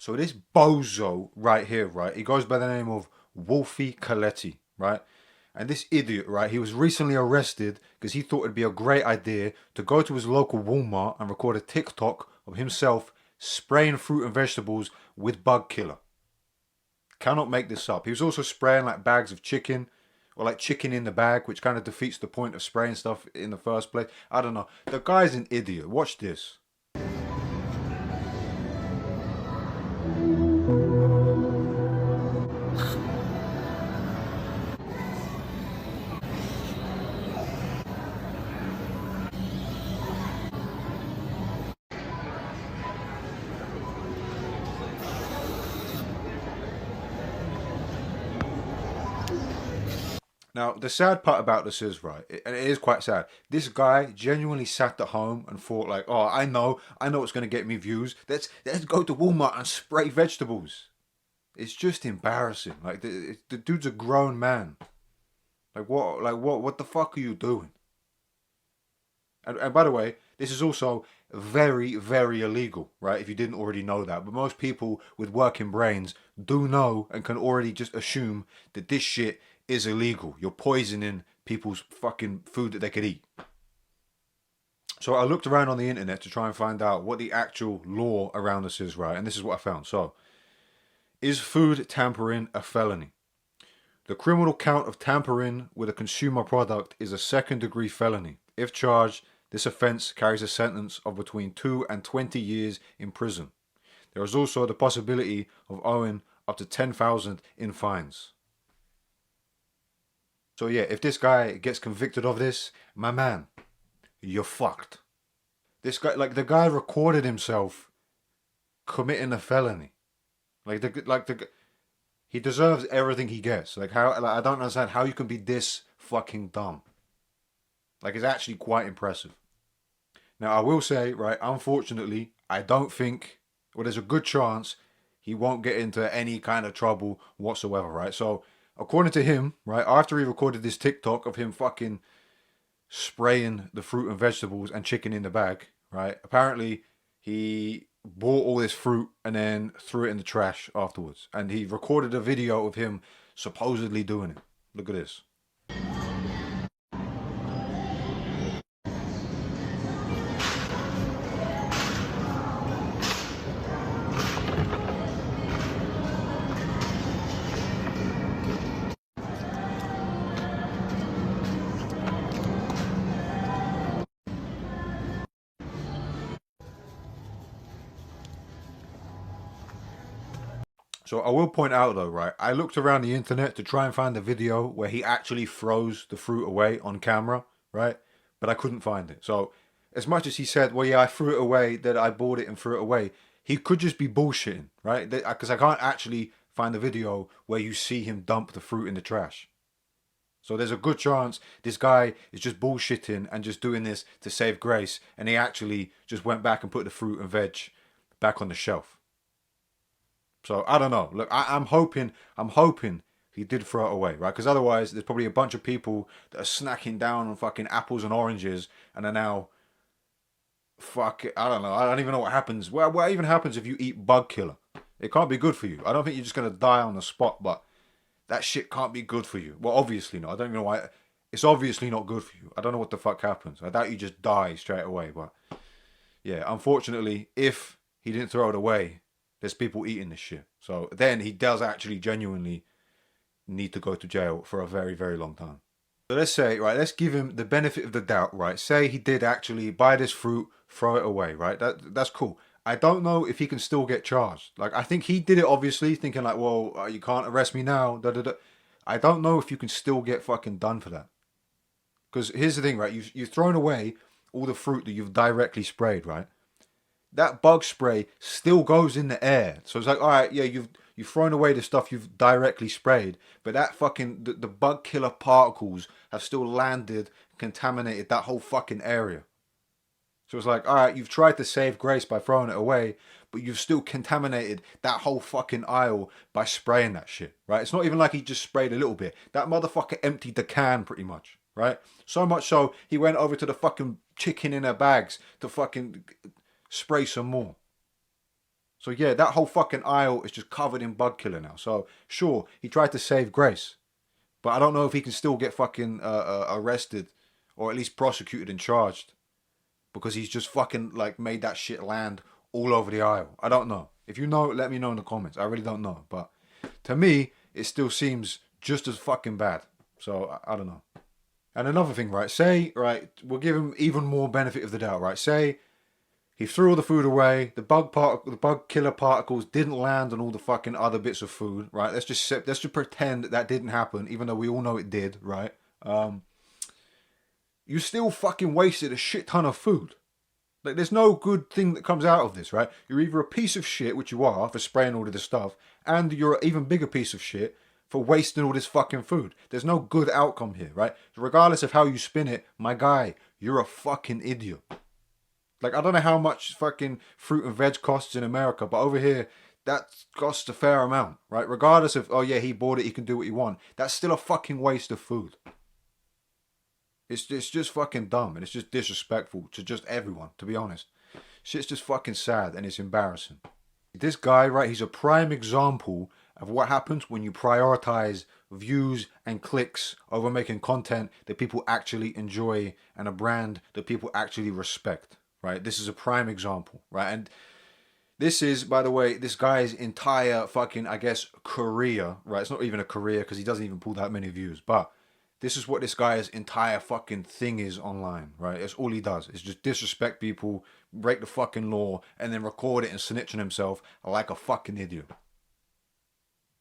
So this bozo right here, right, he goes by the name of Wolfie Coletti, right? And this idiot, right, he was recently arrested because he thought it'd be a great idea to go to his local Walmart and record a TikTok of himself spraying fruit and vegetables with bug killer. Cannot make this up. He was also spraying like bags of chicken or like chicken in the bag, which kind of defeats the point of spraying stuff in the first place. I don't know. The guy's an idiot. Watch this. Now, the sad part about this is, right, and it is quite sad. This guy genuinely sat at home and thought, like, oh, I know what's going to get me views. Let's go to Walmart and spray vegetables. It's just embarrassing. Like, the dude's a grown man. What the fuck are you doing? And by the way, this is also very, very illegal, right? If you didn't already know that. But most people with working brains do know and can already just assume that this shit is illegal. You're poisoning people's fucking food that they could eat. So I looked around on the internet to try and find out what the actual law around this is, right? And this is what I found. So, is food tampering a felony? The criminal count of tampering with a consumer product is a second-degree felony. If charged, this offence carries a sentence of between 2 and 20 years in prison. There is also the possibility of owing up to 10,000 in fines. So yeah, if this guy gets convicted of this, my man, you're fucked. This guy, like the guy recorded himself committing a felony. He deserves everything he gets. Like how, like I don't understand how you can be this fucking dumb. Like it's actually quite impressive. Now, I will say, right, unfortunately, I don't think, well, there's a good chance he won't get into any kind of trouble whatsoever, right? So, according to him, right, after he recorded this TikTok of him fucking spraying the fruit and vegetables and chicken in the bag, right, apparently he bought all this fruit and then threw it in the trash afterwards. And he recorded a video of him supposedly doing it. Look at this. So I will point out though, right? I looked around the internet to try and find a video where he actually throws the fruit away on camera, right? But I couldn't find it. So as much as he said, well, yeah, I threw it away, that I bought it and threw it away, he could just be bullshitting, right? Because I can't actually find a video where you see him dump the fruit in the trash. So there's a good chance this guy is just bullshitting and just doing this to save grace, and he actually just went back and put the fruit and veg back on the shelf. So I don't know. Look, I'm hoping he did throw it away, right? Because otherwise, there's probably a bunch of people that are snacking down on fucking apples and oranges, and are now, fuck it, I don't know. I don't even know what happens. What even happens if you eat bug killer? It can't be good for you. I don't think you're just gonna die on the spot, but that shit can't be good for you. Well, obviously not. I don't even know why. It's obviously not good for you. I don't know what the fuck happens. I doubt you just die straight away. But yeah, unfortunately, if he didn't throw it away, there's people eating this shit. So then he does actually genuinely need to go to jail for a very, very long time. So let's say, right, let's give him the benefit of the doubt, right? Say he did actually buy this fruit, throw it away, right? That's cool. I don't know if he can still get charged. Like, I think he did it obviously, thinking like, well, you can't arrest me now. Da, da, da. I don't know if you can still get fucking done for that. Because here's the thing, right? You've thrown away all the fruit that you've directly sprayed, right? That bug spray still goes in the air. So it's like, all right, yeah, you've thrown away the stuff you've directly sprayed, but that fucking the bug killer particles have still landed, contaminated that whole fucking area. So it's like, all right, you've tried to save grace by throwing it away, but you've still contaminated that whole fucking aisle by spraying that shit, right? It's not even like he just sprayed a little bit. That motherfucker emptied the can pretty much, right? So much so he went over to the fucking chicken in her bags to fucking spray some more. So yeah, that whole fucking aisle is just covered in bug killer now. So sure, he tried to save Grace, but I don't know if he can still get fucking arrested or at least prosecuted and charged because he's just fucking like made that shit land all over the aisle. I don't know. If you know, let me know in the comments. I really don't know, but to me, it still seems just as fucking bad. So I don't know. And another thing, right? Say, right, we'll give him even more benefit of the doubt, right? Say he threw all the food away. The bug killer particles didn't land on all the fucking other bits of food, right? Let's just pretend that didn't happen, even though we all know it did, right? You still fucking wasted a shit ton of food. Like, there's no good thing that comes out of this, right? You're either a piece of shit, which you are, for spraying all of this stuff, and you're an even bigger piece of shit for wasting all this fucking food. There's no good outcome here, right? Regardless of how you spin it, my guy, you're a fucking idiot. Like, I don't know how much fucking fruit and veg costs in America, but over here, that costs a fair amount, right? Regardless of, oh yeah, he bought it, he can do what he wants. That's still a fucking waste of food. It's just fucking dumb, and it's just disrespectful to just everyone, to be honest. Shit's just fucking sad, and it's embarrassing. This guy, right, he's a prime example of what happens when you prioritize views and clicks over making content that people actually enjoy and a brand that people actually respect, right? This is a prime example, right? And this is, by the way, this guy's entire fucking, I guess, career, right? It's not even a career because he doesn't even pull that many views, but this is what this guy's entire fucking thing is online, right? It's all he does. It's just disrespect people, break the fucking law, and then record it and snitch on himself like a fucking idiot.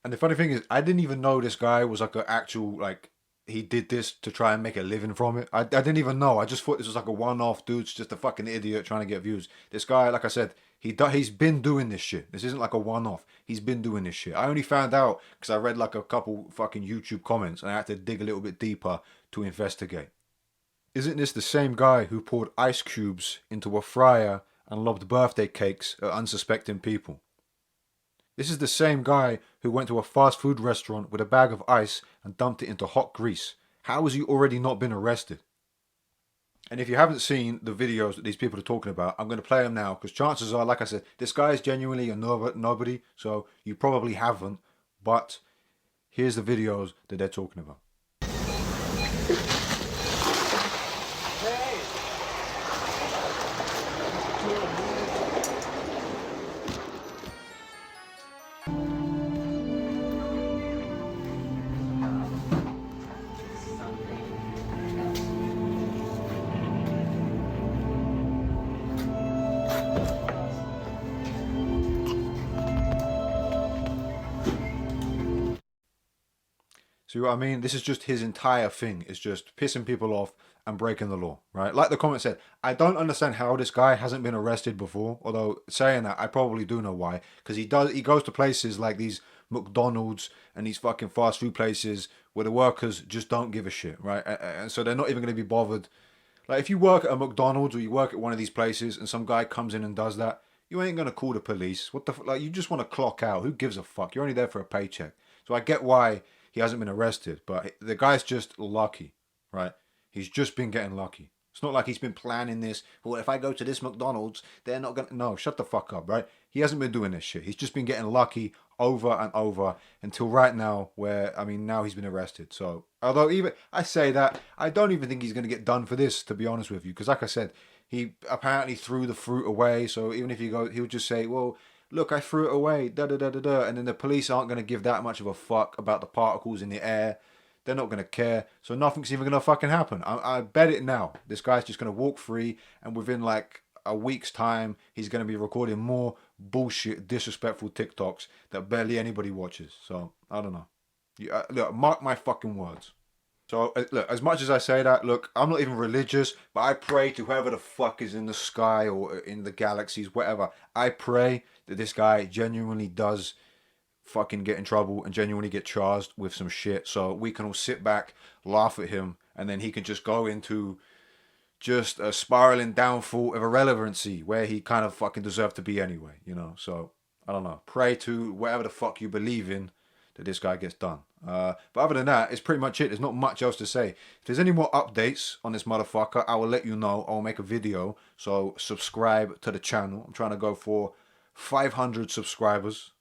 And the funny thing is, I didn't even know this guy was like an actual, like, he did this to try and make a living from it. I didn't even know. I just thought this was like a one-off dude's just a fucking idiot trying to get views. This guy, like I said, he's been doing this shit. This isn't like a one-off. He's been doing this shit. I only found out because I read like a couple fucking YouTube comments and I had to dig a little bit deeper to investigate. Isn't this the same guy who poured ice cubes into a fryer and lobbed birthday cakes at unsuspecting people? This is the same guy who went to a fast food restaurant with a bag of ice and dumped it into hot grease. How has he already not been arrested? And if you haven't seen the videos that these people are talking about, I'm going to play them now because chances are, like I said, this guy is genuinely a nobody, so you probably haven't. But here's the videos that they're talking about. See what I mean? This is just his entire thing. It's just pissing people off and breaking the law, right? Like the comment said, I don't understand how this guy hasn't been arrested before. Although saying that, I probably do know why. Because he goes to places like these McDonald's and these fucking fast food places where the workers just don't give a shit, right? And so they're not even going to be bothered. Like if you work at a McDonald's or you work at one of these places and some guy comes in and does that, you ain't going to call the police. What the like? You just want to clock out. Who gives a fuck? You're only there for a paycheck. So I get why he hasn't been arrested, but the guy's just lucky, right? He's just been getting lucky. It's not like he's been planning this. Well, if I go to this McDonald's, they're not gonna. No, shut the fuck up, right? He hasn't been doing this shit. He's just been getting lucky over and over until right now, where I mean, now he's been arrested. So, although even I say that, I don't even think he's gonna get done for this, to be honest with you, because like I said, he apparently threw the fruit away. So even if he goes, he'll just say, well, look, I threw it away, da da da da da, and then the police aren't going to give that much of a fuck about the particles in the air. They're not going to care, so nothing's even going to fucking happen. I bet it now. This guy's just going to walk free, and within like a week's time, he's going to be recording more bullshit, disrespectful TikToks that barely anybody watches. So, I don't know. Look, mark my fucking words. So, look, as much as I say that, look, I'm not even religious, but I pray to whoever the fuck is in the sky or in the galaxies, whatever. I pray that this guy genuinely does fucking get in trouble and genuinely get charged with some shit so we can all sit back, laugh at him, and then he can just go into just a spiraling downfall of irrelevancy where he kind of fucking deserved to be anyway, you know? So, I don't know. Pray to whatever the fuck you believe in that this guy gets done. But other than that, it's pretty much it. There's not much else to say. If there's any more updates on this motherfucker, I will let you know. I'll make a video. So subscribe to the channel. I'm trying to go for 500 subscribers.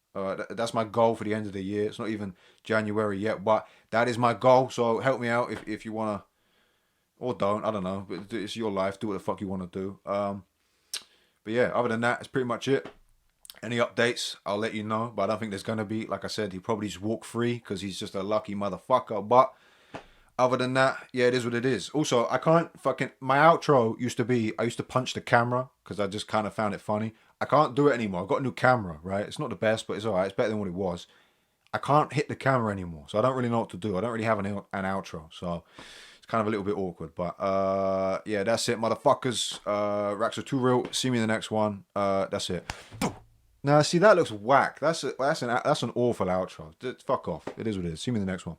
That's my goal for the end of the year. It's not even January yet, but that is my goal. So help me out if you want to, or don't. I don't know. It's your life. Do what the fuck you want to do. But yeah, other than that, it's pretty much it. Any updates, I'll let you know. But I don't think there's going to be. Like I said, he probably just walked free because he's just a lucky motherfucker. But other than that, yeah, it is what it is. Also, I can't fucking. My outro used to be I used to punch the camera because I just kind of found it funny. I can't do it anymore. I've got a new camera, right? It's not the best, but it's alright. It's better than what it was. I can't hit the camera anymore, so I don't really know what to do. I don't really have an outro, so it's kind of a little bit awkward. But yeah, that's it, motherfuckers. Racks are too real. See me in the next one. That's it. Now, see, that looks whack. That's an awful outro. Fuck off. It is what it is. See me in the next one.